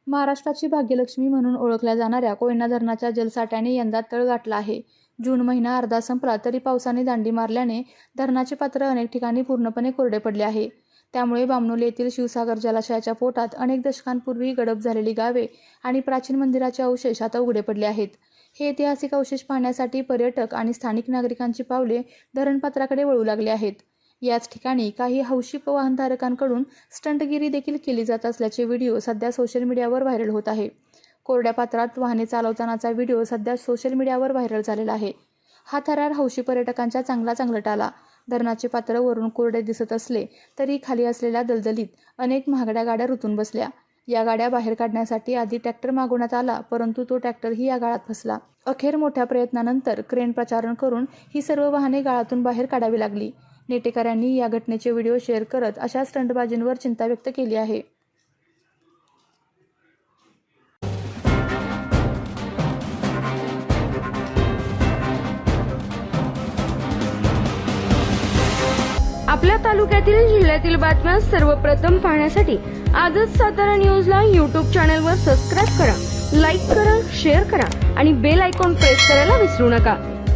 महाराष्ट्राची भाग्यलक्ष्मी म्हणून ओळखल्या जाणाऱ्या कोयना धरणाच्या जलसाठ्याने यंदा तळ गाठला आहे. जून महिना अर्धा संपला तरी पावसाने दांडी मारल्याने धरणाचे पात्र अनेक ठिकाणी पूर्णपणे कोरडे पडले आहे. त्यामुळे बामणोली येथील शिवसागर जलाशयाच्या पोटात अनेक दशकांपूर्वी गडप झालेली गावे आणि प्राचीन मंदिराचे अवशेष आता उघडे पडले आहेत. हे ऐतिहासिक अवशेष पाहण्यासाठी पर्यटक आणि स्थानिक नागरिकांची पावले धरणपात्राकडे वळू लागले आहेत. याच ठिकाणी काही हौशी वाहनधारकांकडून स्टंटगिरी देखील केली जात असल्याचे व्हिडिओ सध्या सोशल मीडियावर व्हायरल होत आहे. कोरड्या पात्रात वाहने चालवतानाचा व्हिडिओ सध्या सोशल मीडियावर व्हायरल झालेला आहे. हा थरार हौशी पर्यटकांच्या चांगला आला. धरणाचे पात्र वरून कोरडे दिसत असले तरी खाली असलेल्या दलदलीत अनेक महागड्या गाड्या रुतून बसल्या. या गाड्या बाहेर काढण्यासाठी आधी ट्रॅक्टर मागवण्यात आला, परंतु तो ट्रॅक्टरही या गाळात फसला. अखेर मोठ्या प्रयत्नानंतर क्रेन प्रचारण करून ही सर्व वाहने गाळातून बाहेर काढावी लागली. नेटेकऱ्यांनी या घटनेचे व्हिडिओ शेअर करत अशा स्टंटबाजींवर चिंता व्यक्त केली आहे. आपल्या तालुक्यातील जिल्ह्यातील बातम्या सर्वप्रथम पाहण्यासाठी आजच सातारा न्यूजला YouTube चॅनलवर सबस्क्राईब करा, लाईक करा, शेअर करा आणि बेल आयकॉन प्रेस करायला विसरू नका.